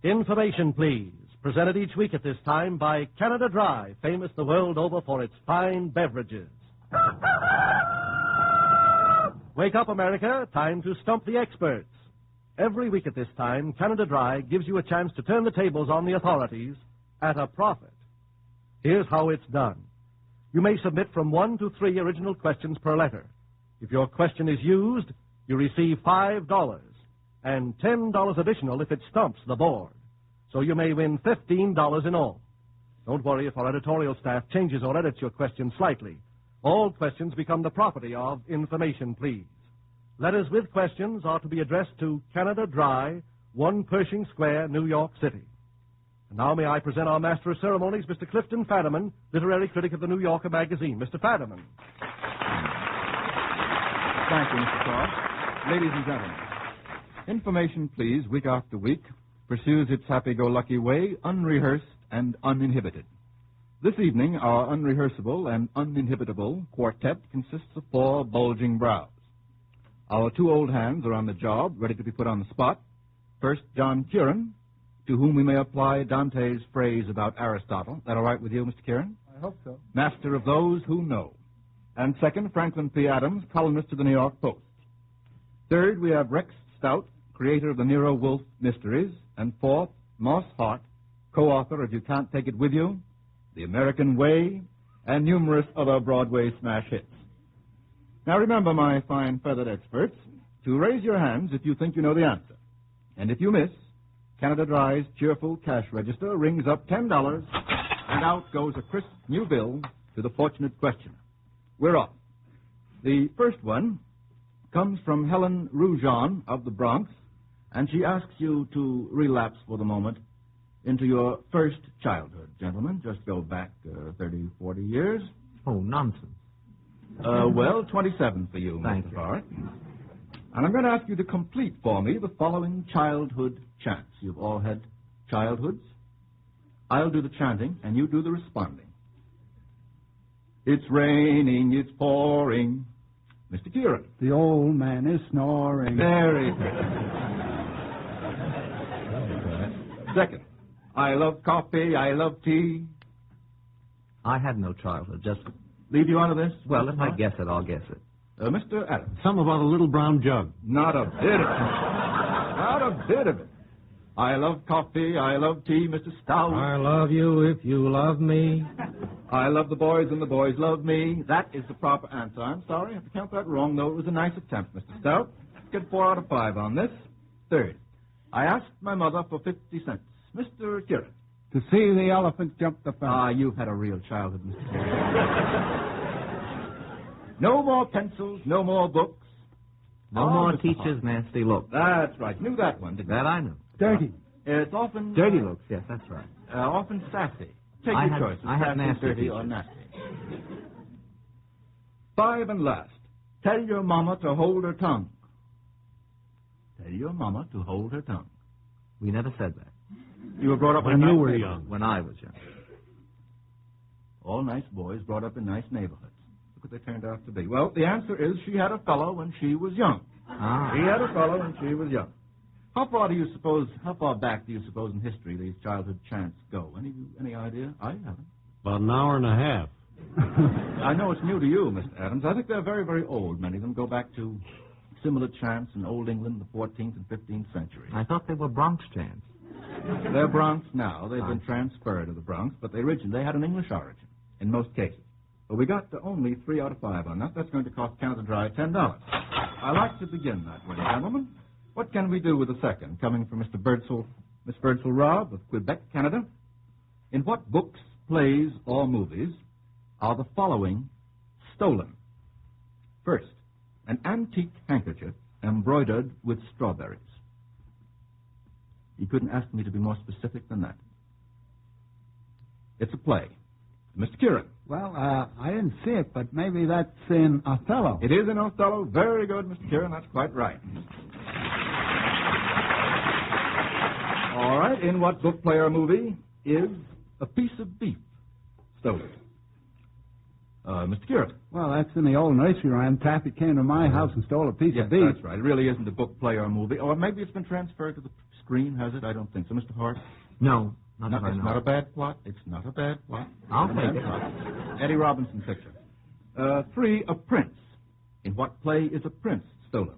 Information, please. Presented each week at this time by Canada Dry, famous the world over for its fine beverages. Wake up, America. Time to stump the experts. Every week at this time, Canada Dry gives you a chance to turn the tables on the authorities at a profit. Here's how it's done. You may submit from 1 to 3 original questions per letter. If your question is used, you receive $5 and $10 additional if it stumps the board. So you may win $15 in all. Don't worry if our editorial staff changes or edits your question slightly. All questions become the property of Information, Please. Letters with questions are to be addressed to Canada Dry, 1 Pershing Square, New York City. And now may I present our Master of Ceremonies, Mr. Clifton Fadiman, literary critic of the New Yorker magazine. Mr. Fadiman. Thank you, Mr. Cross. Ladies and gentlemen, Information, Please, week after week, pursues its happy-go-lucky way, unrehearsed and uninhibited. This evening, our unrehearsable and uninhibitable quartet consists of 4 bulging brows. Our 2 old hands are on the job, ready to be put on the spot. First, John Kieran, to whom we may apply Dante's phrase about Aristotle. That all right with you, Mr. Kieran? I hope so. Master of those who know. And second, Franklin P. Adams, columnist of the New York Post. Third, we have Rex Stout, creator of the Nero Wolfe mysteries. And fourth, Moss Hart, co-author of You Can't Take It With You, The American Way, and numerous other Broadway smash hits. Now remember, my fine feathered experts, to raise your hands if you think you know the answer. And if you miss, Canada Dry's cheerful cash register rings up $10, and out goes a crisp new bill to the fortunate questioner. We're off. The first one comes from Helen Roujon of the Bronx, and she asks you to relapse for the moment into your first childhood, gentlemen. Just go back 30, 40 years. Oh, nonsense. Well, 27 for you, Thank Mr. you. Hart. And I'm going to ask you to complete for me the following childhood chants. You've all had childhoods. I'll do the chanting, and you do the responding. It's raining, it's pouring. Mr. Kieran. The old man is snoring. Very good. Second, I love coffee, I love tea. I had no childhood, just... Leave you out of this? Well, if I guess it, I'll guess it. Mr. Adams. Some about a little brown jug. Not a bit of it. Not a bit of it. I love coffee, I love tea, Mr. Stout. I love you if you love me. I love the boys and the boys love me. That is the proper answer. I'm sorry, I have to count that wrong, though it was a nice attempt, Mr. Stout. Get 4 out of 5 on this. Third, I asked my mother for 50 cents. Mr. Kieran. To see the elephant jump the fence. Ah, you've had a real childhood, Mr. Kieran. No more pencils, no more books. No more teachers' nasty looks. That's right. Knew that one, didn't you? That I knew. Dirty. It's often... Dirty looks, yes, that's right. Often sassy. Take I your had- choice. I had Sassy, nasty dirty, teachers. or nasty. 5 and last. Tell your mama to hold her tongue. Tell your mama to hold her tongue. We never said that. You were brought up When in a you nice were neighborhood. young. When I was young. All nice boys brought up in nice neighborhoods. Look what they turned out to be. Well, the answer is she had a fellow when she was young. Ah. She had a fellow when she was young. How far back do you suppose in history these childhood chants go? Any idea? I haven't. About an hour and a half. I know it's new to you, Mr. Adams. I think they're very, very old. Many of them go back to similar chants in Old England, the 14th and 15th centuries. I thought they were Bronx chants. They're Bronx now. They've been transferred to the Bronx, but they had an English origin in most cases. But we got only 3 out of 5 on that. That's going to cost Canada Dry $10. I like to begin that way, gentlemen. What can we do with the second? Coming from Miss Birdsall Robb of Quebec, Canada. In what books, plays, or movies are the following stolen? First, an antique handkerchief embroidered with strawberries. You couldn't ask me to be more specific than that. It's a play. Mr. Kieran. Well, I didn't see it, but maybe that's in Othello. It is in Othello. Very good, Mr. Kieran. That's quite right. All right. In what book, play, or movie is a piece of beef stolen? Mr. Kieran. Well, that's in the old nursery rhyme. Taffy came to my house and stole a piece Yes, of beef. that's right. It really isn't a book, play, or movie. Or maybe it's been transferred to the screen, has it? I don't think so. Mr. Hart? No, not that I It's know. not a bad plot. It's not a bad plot. I'll Not a take bad it. plot. Eddie Robinson picture. 3, a prince. In what play is a prince stolen?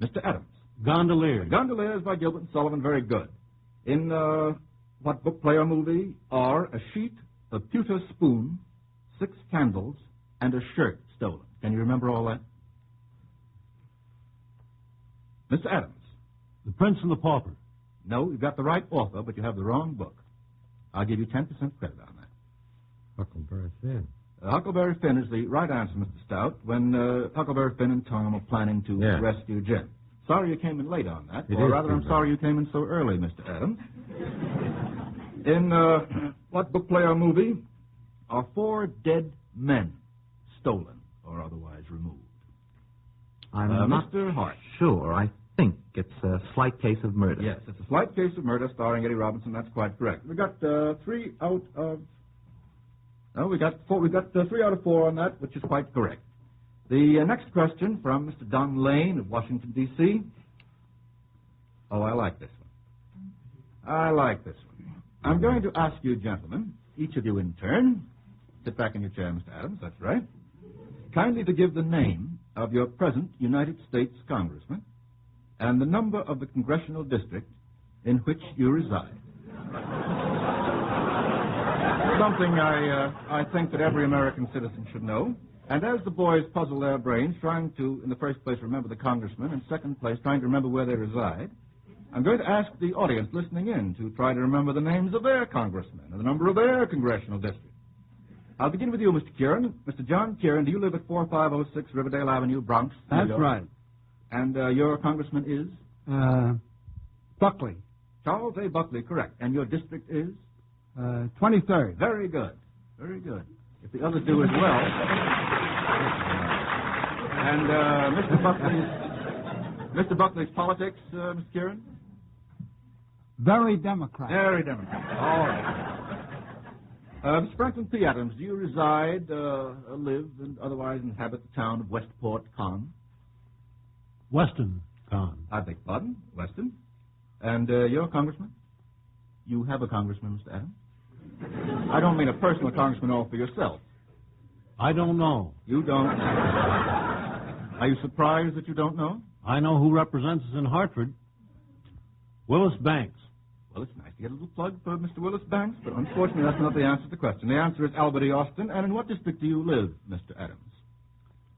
Mr. Adams. Gondoliers. Gondoliers by Gilbert and Sullivan, very good. In what book, play, or movie are a sheet, a pewter spoon, 6 candles, and a shirt stolen? Can you remember all that? Mr. Adams. The Prince and the Pauper. No, you've got the right author, but you have the wrong book. I'll give you 10% credit on that. Huckleberry Finn. Huckleberry Finn is the right answer, Mr. Stout, when Huckleberry Finn and Tom are planning to Yeah. rescue Jim. Sorry you came in late on that. It or is rather, I'm too sorry you came in so early, Mr. Adams. In what book, play, or movie are 4 dead men stolen or otherwise removed? I'm not Mr. Hart. sure. I think it's a slight case of murder. Yes, it's a slight case of murder starring Eddie Robinson. That's quite correct. We got 3 out of. No, we got 4. We got 3 out of 4 on that, which is quite correct. The next question from Mr. Don Lane of Washington, D.C. Oh, I like this one. I like this one. I'm going to ask you, gentlemen, each of you in turn, sit back in your chair, Mr. Adams, that's right, kindly to give the name of your present United States Congressman and the number of the congressional district in which you reside. Something I think that every American citizen should know. And as the boys puzzle their brains, trying to, in the first place, remember the congressman, and second place, trying to remember where they reside, I'm going to ask the audience listening in to try to remember the names of their congressmen and the number of their congressional districts. I'll begin with you, Mr. Kieran. Mr. John Kieran, do you live at 4506 Riverdale Avenue, Bronx, New That's York? right. And your congressman is? Buckley. Charles A. Buckley, correct. And your district is? 23rd. Very good. Very good. If the others do as well. And Mr. Buckley's politics, Mr. Kieran? Very Democrat. Very Democrat. All right. Mr. Franklin P. Adams, do you reside, live, and otherwise inhabit the town of Westport, Con? Weston Con. I beg pardon, Weston. And you're a congressman? You have a congressman, Mr. Adams? I don't mean a personal congressman all for yourself. I don't know. You don't? Are you surprised that you don't know? I know who represents us in Hartford. Willis Banks. Well, it's nice to get a little plug for Mr. Willis Banks, but unfortunately that's not the answer to the question. The answer is Albert E. Austin. And in what district do you live, Mr. Adams?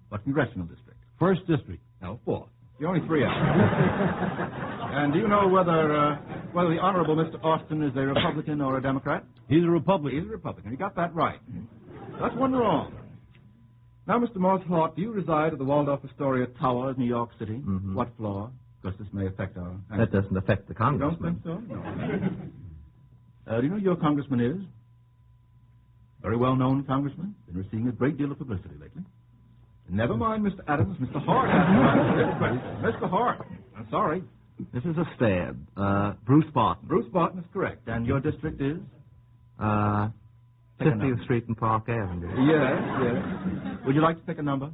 What congressional district? First District. No, 4th. You're only 3 out. And do you know whether the Honorable Mr. Austin is a Republican or a Democrat? He's a Republican. He's a Republican. You got that right. That's one wrong. Now, Mr. Moss Hart, do you reside at the Waldorf Astoria Tower, New York City? Mm-hmm. What floor? Because this may affect our... That doesn't affect the You don't congressman. think so? No. Do you know who your congressman is? Very well-known congressman. Been receiving a great deal of publicity lately. Never mind, Mr. Adams. Mr. Hart has to answer this question. Mr. Hart, I'm sorry. This is a stab. Bruce Barton. Bruce Barton is correct. And your district is? 50th Street and Park Avenue. Yes. Would you like to pick a number?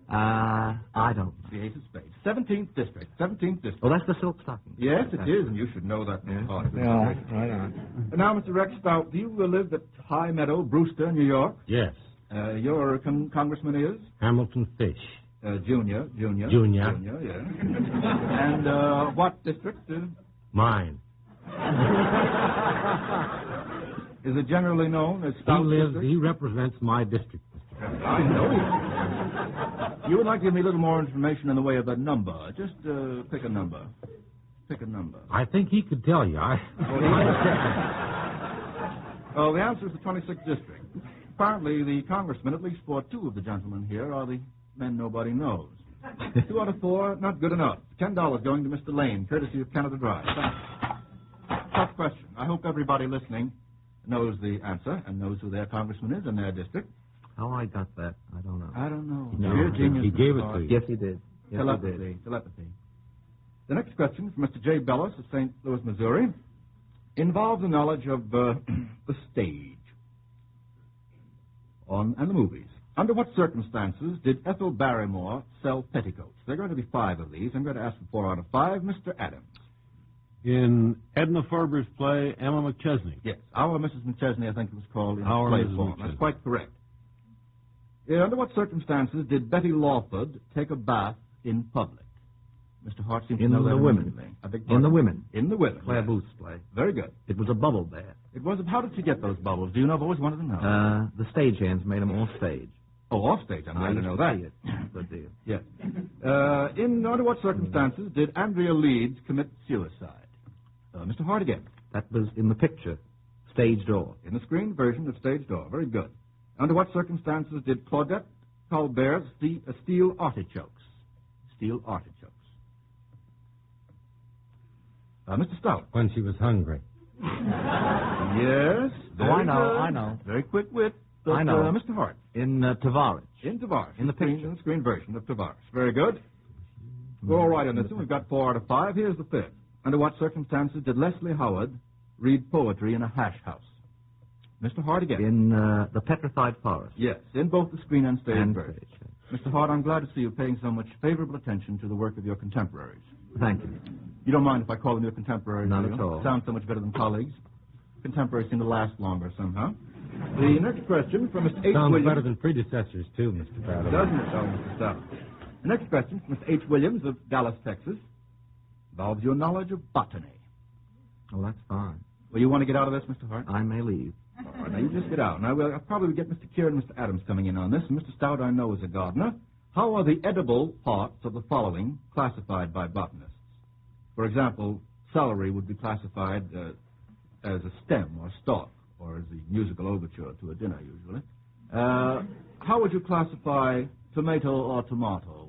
I don't. The ace of spades. 17th district. 17th district. Oh, that's the silk stocking. Yes, it is, and you should know that, Mr. Hart. Right on. And now, Mr. Rex Stout, do you live at High Meadow, Brewster, New York? Yes. Your congressman is? Hamilton Fish. Junior, yes. And what district? Mine. Is it generally known as He Stout lives, district? he represents my district. I know. You would like to give me a little more information in the way of a number. Just pick a number. Pick a number. I think he could tell you. Oh, the answer is the 26th district. Apparently, the congressmen, at least for 2 of the gentlemen here, are the men nobody knows. 2 out of 4, not good enough. $10 going to Mr. Lane, courtesy of Canada Dry. Tough question. I hope everybody listening knows the answer and knows who their congressman is in their district. How I got that, I don't know. I don't know. No, You're a genius, he Mr. gave it Hart. to you. Yes, he did. Yes, he did. Telepathy. The next question from Mr. J. Bellis of St. Louis, Missouri, involves the knowledge of the stage and the movies. Under what circumstances did Ethel Barrymore sell petticoats? There are going to be 5 of these. I'm going to ask for 4 out of 5. Mr. Adams. In Edna Ferber's play, Emma McChesney. Yes, Our Mrs. McChesney, I think it was called in Our play Mrs. form. McChesney. That's quite correct. Under what circumstances did Betty Lawford take a bath in public? Mr. Hart seems to In know that the women. immediately. I beg In pardon? the women. In the women. Claire yes. Booth's play. Very good. It was a bubble bath. It was. How did she get those bubbles? Do you know? I've always wanted to know. The stagehands made them off stage. Oh, off stage. I'm glad to know that. See it. Good deal. Yes. Under what circumstances did Andrea Leeds commit suicide? Mr. Hart again. That was in the picture, Stage Door. In the screen version of Stage Door. Very good. Under what circumstances did Claudette Colbert steal artichokes? Steal artichokes. Mr. Stout. When she was hungry. Yes. I know. Very quick wit. But, I know. Mr. Hart. In Tavares. In Tavares. In the screen, picture. In the screen version of Tavares. Very good. We're all right on this one. We've got 4 out of 5. Here's the fifth. Under what circumstances did Leslie Howard read poetry in a hash house? Mr. Hart again. In The Petrified Forest. Yes, in both the screen and stage And version. stage. Mr. Hart, I'm glad to see you paying so much favorable attention to the work of your contemporaries. Thank you. You don't mind if I call them your contemporaries? Not do you? at all. Sounds so much better than colleagues. Contemporaries seem to last longer somehow. The next question from Mr. H. Sounds Williams. better than predecessors, too, Mr. Fadden. Doesn't it, Mr. Stout? The next question from Mr. H. Williams of Dallas, Texas, involves your knowledge of botany. Oh, that's fine. Well, you want to get out of this, Mr. Hart? I may leave. All right, now you just get out. Now, I'll probably get Mr. Kieran and Mr. Adams coming in on this. And Mr. Stout, I know, is a gardener. How are the edible parts of the following classified by botanists? For example, celery would be classified as a stem or stalk, or as the musical overture to a dinner, usually. How would you classify tomato or tomato?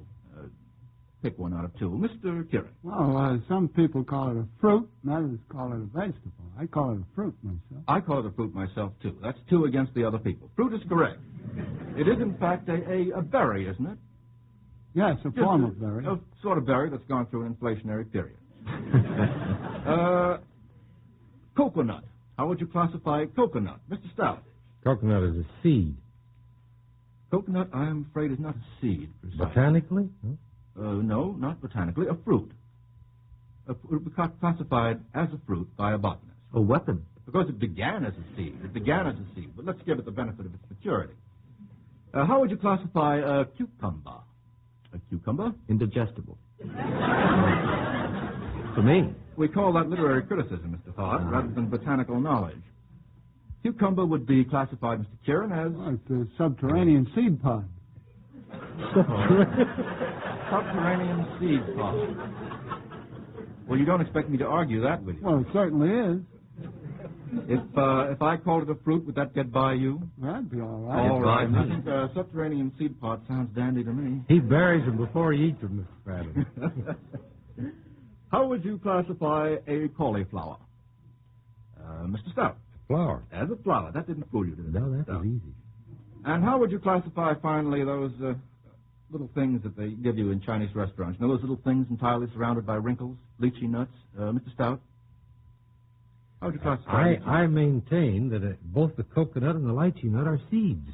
Pick one out of two. Mr. Kieran. Well, some people call it a fruit, and others call it a vegetable. I call it a fruit myself. I call it a fruit myself, too. That's 2 against the other people. Fruit is correct. It is, in fact, a berry, isn't it? Yes, a form of berry. A sort of berry that's gone through an inflationary period. Coconut. How would you classify coconut? Mr. Stout. Coconut is a seed. Coconut, I am afraid, is not a seed. Precisely. Botanically? Huh? No, not botanically. A fruit. It would be classified as a fruit by a botanist. A weapon. Because it began as a seed. It began as a seed. But let's give it the benefit of its maturity. How would you classify a cucumber? A cucumber? Indigestible. For me. We call that literary criticism, Mr. Hart, rather than botanical knowledge. Cucumber would be classified, Mr. Kieran, as... Like the subterranean seed pod. Subterranean seed pod. Well, you don't expect me to argue that with you. Well, it certainly is. If I called it a fruit, would that get by you? That'd be all right. All right. by I me. think subterranean seed pod sounds dandy to me. He buries them before he eats them, Mr. Fadden. How would you classify a cauliflower? Mr. Stout. Flour. As a flower. That didn't fool you, did it? No, Mr. that Stout? was easy. And how would you classify, finally, those little things that they give you in Chinese restaurants? You know those little things entirely surrounded by wrinkles? Lychee nuts? Mr. Stout? How would you classify these? I maintain that both the coconut and the lychee nut are seeds.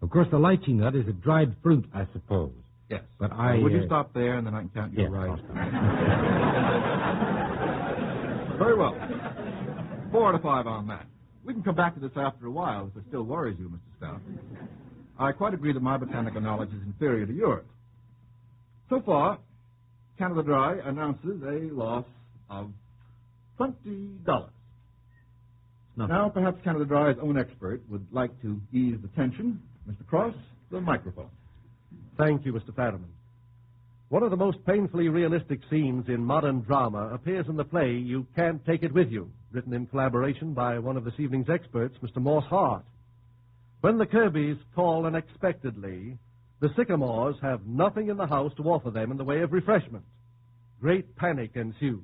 Of course, the lychee nut is a dried fruit, I suppose. Yes. But Would you stop there, and then I can count you Yeah, right? I'll stop. Very well. 4 out of 5 on that. We can come back to this after a while if it still worries you, Mr. Stout. I quite agree that my botanical knowledge is inferior to yours. So far, Canada Dry announces a loss of $20. Now, perhaps Canada Dry's own expert would like to ease the tension. Mr. Cross, the microphone. Thank you, Mr. Fadiman. One of the most painfully realistic scenes in modern drama appears in the play You Can't Take It With You, written in collaboration by one of this evening's experts, Mr. Morse Hart. When the Kirbys call unexpectedly, the Sycamores have nothing in the house to offer them in the way of refreshment. Great panic ensues.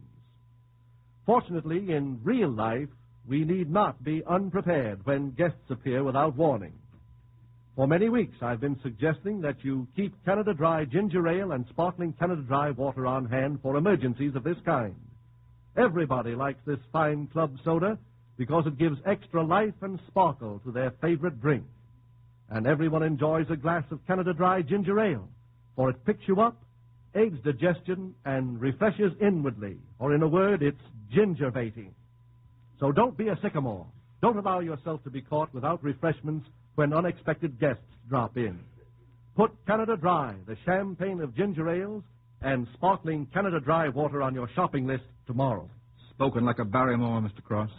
Fortunately, in real life, we need not be unprepared when guests appear without warning. For many weeks, I've been suggesting that you keep Canada Dry ginger ale and sparkling Canada Dry water on hand for emergencies of this kind. Everybody likes this fine club soda because it gives extra life and sparkle to their favorite drink. And everyone enjoys a glass of Canada Dry ginger ale, for it picks you up, aids digestion, and refreshes inwardly. Or in a word, it's gingervating. So don't be a sycamore. Don't allow yourself to be caught without refreshments when unexpected guests drop in. Put Canada Dry, the champagne of ginger ales, and sparkling Canada Dry water on your shopping list tomorrow. Spoken like a Barrymore, Mr. Cross.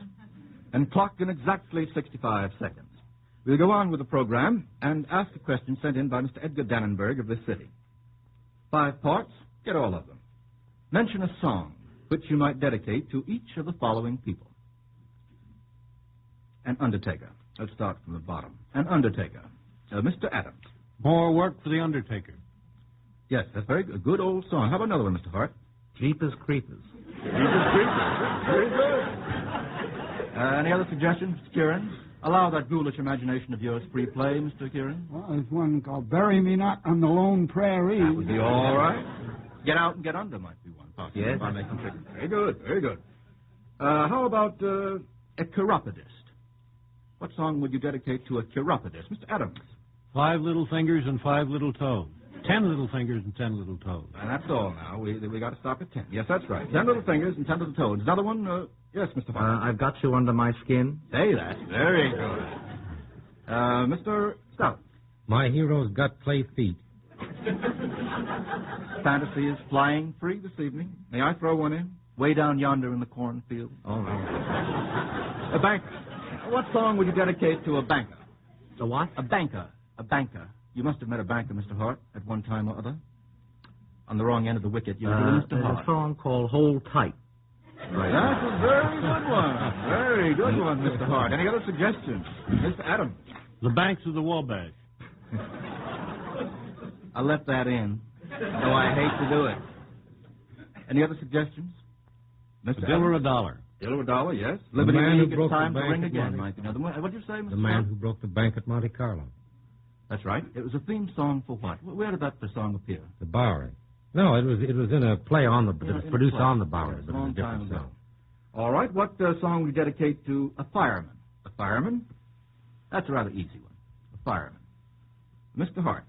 And clocked in exactly 65 seconds. We'll go on with the program and ask a question sent in by Mr. Edgar Dannenberg of this city. 5 parts, get all of them. Mention a song which you might dedicate to each of the following people. An undertaker. Let's start from the bottom. An undertaker. Mr. Adams. More work for the undertaker. Yes, that's very good. A good old song. How about another one, Mr. Hart? Jeepers Creepers. Jeepers Creepers. Very good. Any other suggestions, Mr. Kieran? Allow that ghoulish imagination of yours free play, Mr. Kieran. Well, there's one called Bury Me Not on the Lone Prairie. That would be all right. Get Out and Get Under might be one, possibly. Yes. By making chicken. Very good, very good. How about a chiropodist? What song would you dedicate to a chiropodist? Mr. Adams. 5 little fingers and 5 little toes. 10 little fingers and 10 little toes. And that's all now. We got to stop at 10. Yes, that's right. 10 little fingers and 10 little toes. Another one? Yes, Mr. Fox. I've got you under my skin. Say that. Very good. Mr. Stout. My hero's got clay feet. Fantasy is flying free this evening. May I throw one in? Way down yonder in the cornfield. Oh, no. A banker. What song would you dedicate to a banker? The what? A banker. A banker. You must have met a banker, Mr. Hart, at one time or other. On the wrong end of the wicket, you know, Mr. There's Hart. a song called Hold Tight. Right. That's a very good one. Very good one, Mr. Hart. Any other suggestions? Mr. Adams. The banks of the Wabash. I left that in, though I hate to do it. Any other suggestions? Mr. A bill or a Adams? dollar. Bill or a dollar, yes. The Liberty man who League, broke it's time the to bank ring at again, Monte- might be another one. What did you say, Mr. The man Scott? who broke the bank at Monte Carlo. That's right. It was a theme song for what? Where did that song appear? The Bowery. No, it was in a play on the Yeah, it was in a produced play. on the Bowery, Yes, but a it was long a different time ago. song. All right. What song would you dedicate to a fireman? A fireman? That's a rather easy one. A fireman. Mr. Hart.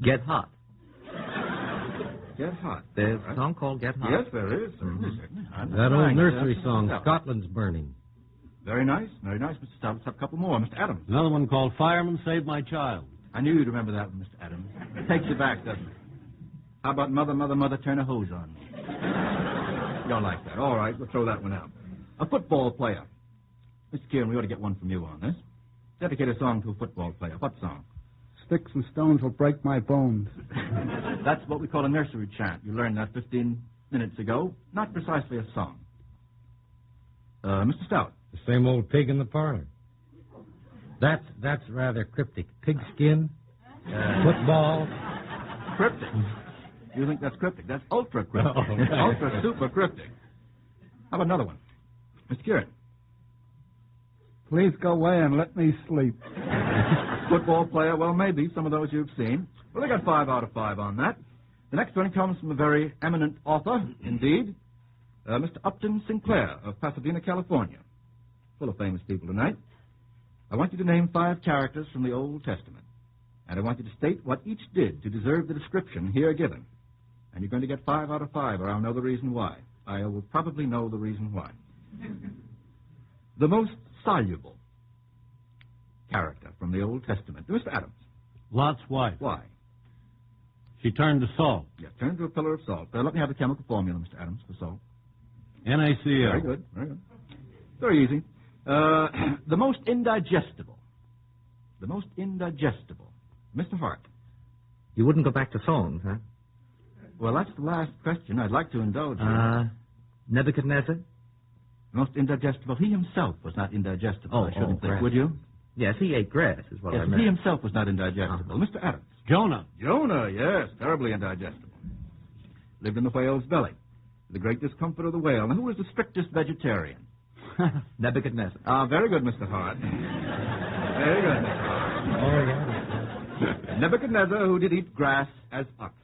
Get Hot. Get Hot. There's All a song called Get Hot. Yes, there is. Certainly, certainly. I'm not That old denying nursery that. song, Yeah. Scotland's Burning. Very nice. Very nice, Mr. Stout. Let's have a couple more. Mr. Adams. Another one called Fireman Save My Child. I knew you'd remember that one, Mr. Adams. It takes you back, doesn't it? How about Mother, Mother, Mother, Turn a Hose on Me? You don't like that. All right, we'll throw that one out. A football player. Mr. Kieran, we ought to get one from you on this. Dedicate a song to a football player. What song? Sticks and stones will break my bones. That's what we call a nursery chant. You learned that 15 minutes ago. Not precisely a song. Mr. Stout. The same old pig in the parlor. That's rather cryptic. Pigskin, football. Cryptic. You think that's cryptic? That's ultra cryptic. Oh, right. Ultra super cryptic. How about another one? Mr. Kieran. Please go away and let me sleep. Football player, well, maybe some of those you've seen. Well, they got 5 out of 5 on that. The next one comes from a very eminent author, indeed, Mr. Upton Sinclair of Pasadena, California. Full of famous people tonight. I want you to name 5 characters from the Old Testament, and I want you to state what each did to deserve the description here given. And you're going to get 5 out of 5, or I'll know the reason why. I will probably know the reason why. The most soluble character from the Old Testament, Mr. Adams. Lot's wife. Why? She turned to salt. Yeah, turn to a pillar of salt. Let me have the chemical formula, Mr. Adams, for salt. NaCl. Very good, very good. Very easy. The most indigestible. The most indigestible. Mr. Hart. You wouldn't go back to songs, huh? Well, that's the last question. I'd like to indulge you. Nebuchadnezzar? Most indigestible. He himself was not indigestible, Oh, I shouldn't think, grass. would you? Yes, he ate grass, is what I Yes, meant. he himself was not indigestible. Mr. Adams. Jonah. Jonah, yes, terribly indigestible. Lived in the whale's belly. The great discomfort of the whale. Now, who was the strictest vegetarian? Nebuchadnezzar. Very good, Mr. Hart. Very good, Mr. Hart. Oh, yeah. Nebuchadnezzar, who did eat grass as oxen.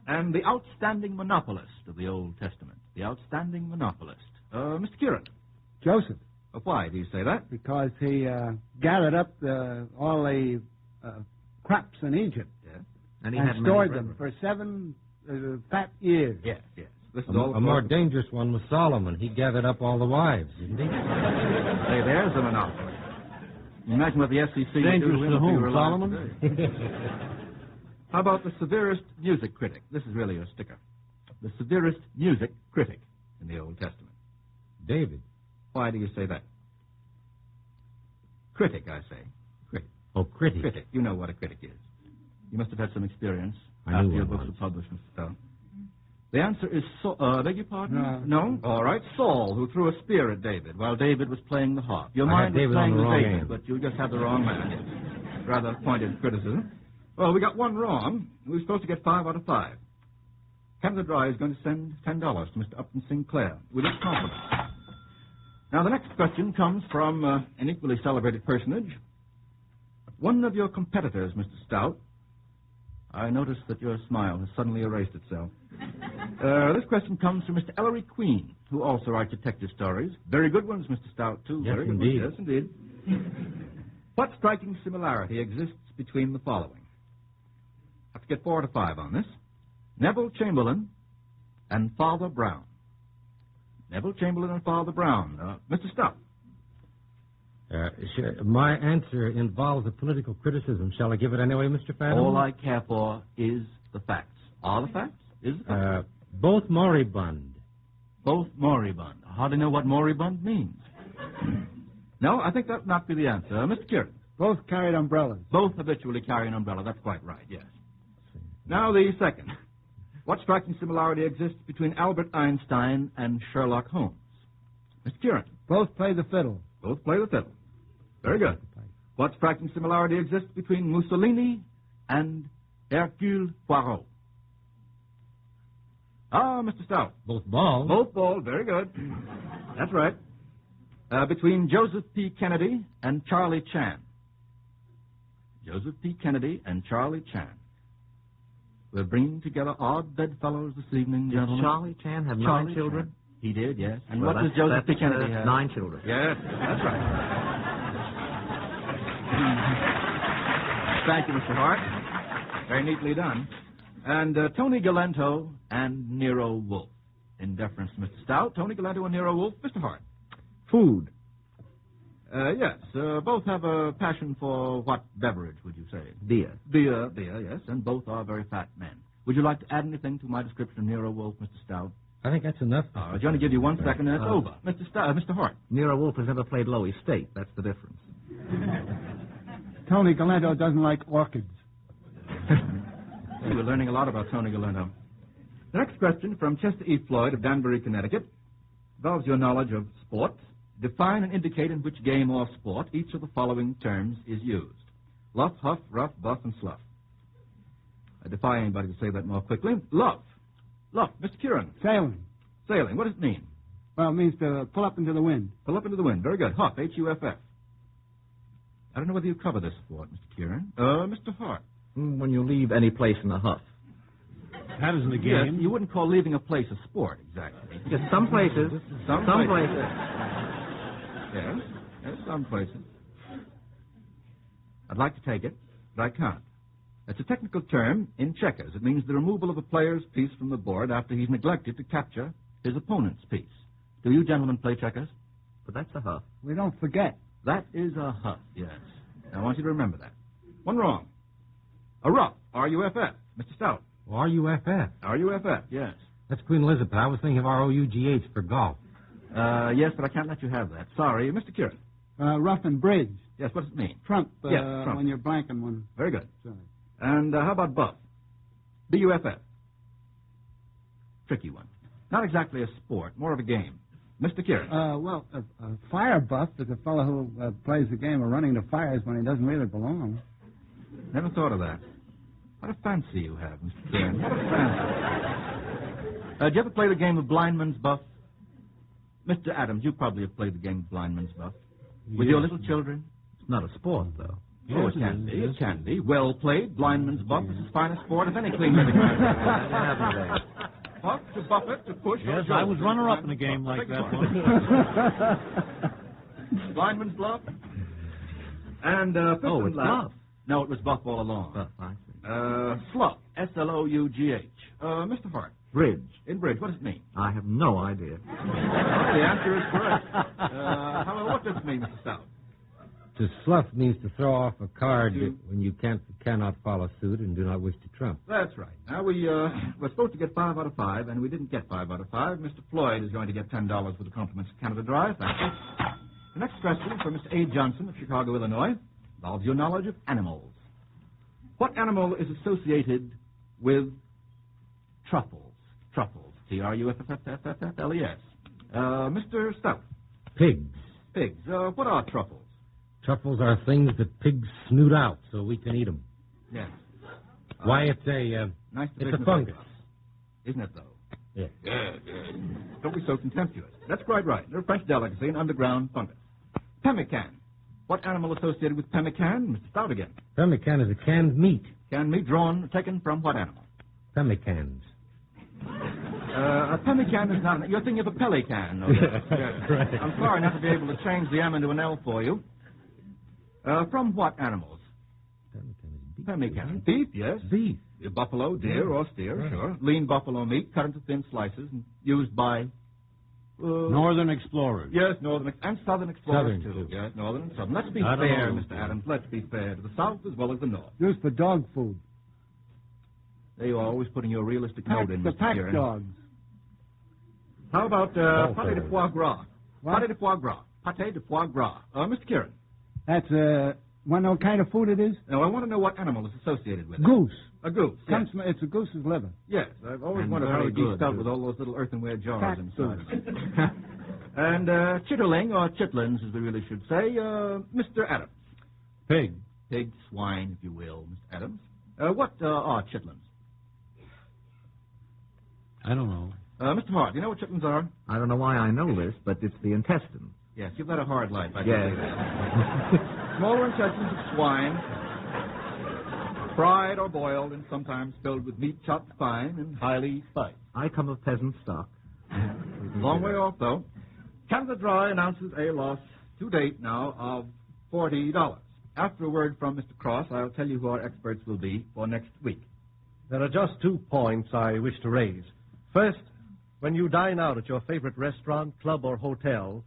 And the outstanding monopolist of the Old Testament. The outstanding monopolist. Mr. Kieran. Joseph, Why do you say that? because he gathered up all the crops in Egypt Yes. And he and had many stored them brethren. for 7 fat years. Yes, yes. This is all A more dangerous one was Solomon. He gathered up all the wives, didn't he? Say, there's a monopoly. Imagine what the SEC would Dangerous do to if we whom, were allowed Solomon? today. How about the severest music critic? This is really a sticker. The severest music critic in the Old Testament. David. Why do you say that? Critic, I say. Critic. Oh, critic. Critic. You know what a critic is. You must have had some experience I after knew your one books once. were published, Mr. Stone. The answer is beg your pardon? No. All right. Saul, who threw a spear at David while David was playing the harp. Your I mind had was David on playing the with wrong David, end. but you just had the wrong man. Rather pointed criticism. Well, we got one wrong. We were supposed to get 5 out of 5. Canada Dry is going to send $10 to Mr. Upton Sinclair with his compliment. Now, the next question comes from an equally celebrated personage. One of your competitors, Mr. Stout. I notice that your smile has suddenly erased itself. This question comes from Mr. Ellery Queen, who also writes detective stories. Very good ones, Mr. Stout, too. Yes, Very good indeed. ones. Yes, indeed. What striking similarity exists between the following? I have to get 4 out of 5 on this. Neville Chamberlain and Father Brown. Neville Chamberlain and Father Brown. Mr. Stout. Sure. My answer involves a political criticism. Shall I give it anyway, Mr. Fadden? All I care for is the facts. Are the facts? Is the facts? Both moribund. Both moribund. I hardly know what moribund means. No, I think that would not be the answer. Mr. Kieran. Both carried umbrellas. Both habitually carry an umbrella. That's quite right, yes. Now the second. What striking similarity exists between Albert Einstein and Sherlock Holmes? Mr. Kieran. Both play the fiddle. Both play the fiddle. Very good. What striking similarity exists between Mussolini and Hercule Poirot? Mr. Stout. Both bald. Both bald. Very good. That's right. Between Joseph P. Kennedy and Charlie Chan. Joseph P. Kennedy and Charlie Chan. We're bringing together odd bedfellows this evening, Did gentlemen. Charlie Chan have Charlie 9 children? Chan. He did, yes. And Well, what does that's- Joseph P. that's, Kennedy have? 9 children. Yes, that's right. Thank you, Mr. Hart. Very neatly done. And Tony Galento and Nero Wolfe. In deference to Mr. Stout, Tony Galento and Nero Wolfe. Mr. Hart. Food. Yes, both have a passion for what beverage, would you say? Beer. Beer, yes, and both are very fat men. Would you like to add anything to my description of Nero Wolfe, Mr. Stout? I think that's enough. I'm going to give you 1 second and it's over. Mr. Hart. Nero Wolfe has never played Lower State. That's the difference. Tony Galento doesn't like orchids. We're learning a lot about Tony Galento. The next question from Chester E. Floyd of Danbury, Connecticut, involves your knowledge of sport. Define and indicate in which game or sport each of the following terms is used. Luff, huff, rough, buff, and sluff. I defy anybody to say that more quickly. Luff. Luff. Mr. Kieran. Sailing. Sailing. What does it mean? Well, it means to pull up into the wind. Pull up into the wind. Very good. Huff. H-U-F-F. I don't know whether you cover this sport, Mr. Kieran. Mr. Hart. When you leave any place in a huff. That isn't a Yes, game. you wouldn't call leaving a place a sport, exactly. Because some places, Some places. Yes, some places. I'd like to take it, but I can't. It's a technical term in checkers. It means the removal of a player's piece from the board after he's neglected to capture his opponent's piece. Do you gentlemen play checkers? But that's a huff. We don't forget. That is a huff, yes. I want you to remember that. One wrong. A ruff, R-U-F-F. Mr. Stout. R-U-F-F. R-U-F-F, yes. That's Queen Elizabeth. I was thinking of R-O-U-G-H for golf. Yes, but I can't let you have that. Sorry. Mr. Kieran. Rough and bridge. Yes, what does it mean? Trump, Yes, trump. when you're blanking one. Very good. Sorry. And how about buff? B-U-F-F. Tricky one. Not exactly a sport, more of a game. Mr. Kieran. Well, a fire buff is a fellow who plays the game of running the fires when he doesn't really belong. Never thought of that. What a fancy you have, Mr. Kieran. What a fancy. Did you ever play the game of blindman's buff? Mr. Adams, you probably have played the game of blindman's buff. With your little children? It's not a sport, though. Oh, it can be. It can be. Well played. Blindman's buff is as fine a sport as any clean living man. Buff to buff it, to push. Yes, I was runner-up in a game like that one. Blindman's bluff. And Oh, it's bluff. No, it was buff all along. Buff, I see. Sluff. S-L-O-U-G-H. Mr. Hart. Bridge. In bridge. What does it mean? I have no idea. Well, the answer is correct. However, what does it mean, Mr. Stout? To slough means to throw off a card when you cannot follow suit and do not wish to trump. That's right. Now, we were supposed to get 5 out of 5, and we didn't get 5 out of 5. Mr. Floyd is going to get $10 for the compliments of Canada Dry. Thank you. The next question is from Mr. A. Johnson of Chicago, Illinois. Involves your knowledge of animals. What animal is associated with truffles? Truffles. Truffles. Mr. Stout. Pigs. Pigs. What are truffles? Truffles are things that pigs snoot out so we can eat them. Yes. Why, it's a Nice it's a fungus. Isn't it, though? Yeah. Don't be so contemptuous. That's quite right. They're a French delicacy, an underground fungus. Pemmican. What animal associated with pemmican? Mr. Stout again. Pemmican is a canned meat. Canned meat taken from what animal? Pemmicans. A pemmican is not... You're thinking of a pelican. No? Yes. Right. I'm sorry not to be able to change the M into an L for you. From what animals? Pemmican is beef. Pemmican. Beef, yes. Beef. Buffalo, deer, or steer, Right. sure. Lean buffalo meat, cut into thin slices, and used by... Northern explorers. Yes, northern and southern explorers, Southern, too. Yes, northern and southern. Let's be I don't fair, know. Mr. Adams. Let's be fair to the south as well as the north. Used for dog food. There you are, always putting your realistic note in, The Mr. pack Kieran. dogs. How about pâté de foie gras? What? Pâté de foie gras. Pâté de foie gras. Mr. Kieran. That's want to know what kind of food it is? Now, I want to know what animal is associated with it. Goose. A goose. Yes. Comes from, it's a goose's liver. Yes, I've always And wondered how very it geeked good, out too. with all those little earthenware jars Fat inside. And chitterling, or chitlins, as we really should say, Mr. Adams. Pig. Pig, swine, if you will, Mr. Adams. What are chitlins? I don't know. Mr. Hart, do you know what chitlins are? I don't know why I know this, but it's the intestine. Yes, you've led a hard life, I can Yes. say that. Smaller intestines of swine, fried or boiled, and sometimes filled with meat chopped fine and highly spiced. I come of peasant stock. Long way off, though. Canada Dry announces a loss to date now of $40. After a word from Mr. Cross, I'll tell you who our experts will be for next week. There are just 2 points I wish to raise. First, when you dine out at your favorite restaurant, club, or hotel,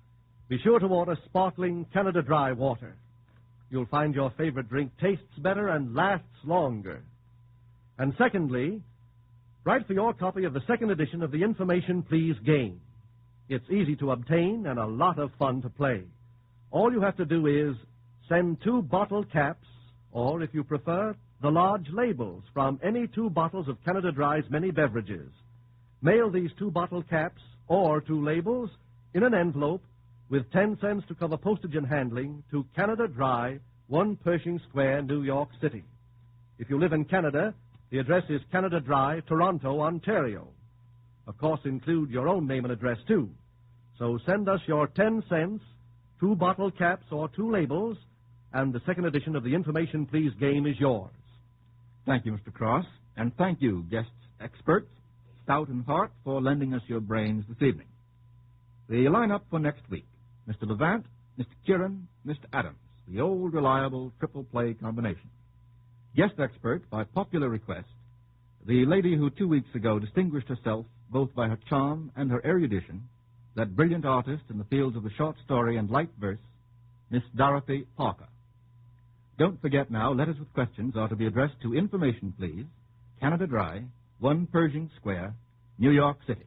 be sure to order sparkling Canada Dry water. You'll find your favorite drink tastes better and lasts longer. And secondly, write for your copy of the second edition of the Information Please game. It's easy to obtain and a lot of fun to play. All you have to do is send 2 bottle caps, or if you prefer, the large labels from any 2 bottles of Canada Dry's many beverages. Mail these 2 bottle caps or 2 labels in an envelope with 10 cents to cover postage and handling to Canada Dry, 1 Pershing Square, New York City. If you live in Canada, the address is Canada Dry, Toronto, Ontario. Of course, include your own name and address, too. So send us your 10 cents, 2 bottle caps or 2 labels, and the second edition of the Information Please game is yours. Thank you, Mr. Cross, and thank you, guests, experts, Stout and Hart, for lending us your brains this evening. The lineup for next week: Mr. Levant, Mr. Kieran, Mr. Adams, the old reliable triple play combination. Guest expert, by popular request, the lady who 2 weeks ago distinguished herself both by her charm and her erudition, that brilliant artist in the fields of the short story and light verse, Miss Dorothy Parker. Don't forget now, letters with questions are to be addressed to Information Please, Canada Dry, 1 Pershing Square, New York City.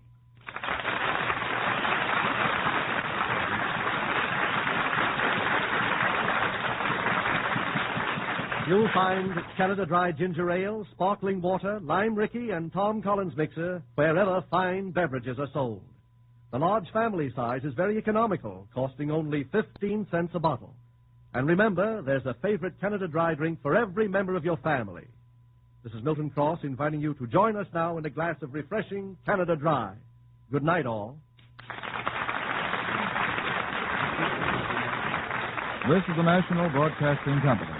You'll find Canada Dry Ginger Ale, Sparkling Water, Lime Ricky, and Tom Collins Mixer wherever fine beverages are sold. The large family size is very economical, costing only 15 cents a bottle. And remember, there's a favorite Canada Dry drink for every member of your family. This is Milton Cross inviting you to join us now in a glass of refreshing Canada Dry. Good night, all. This is the National Broadcasting Company.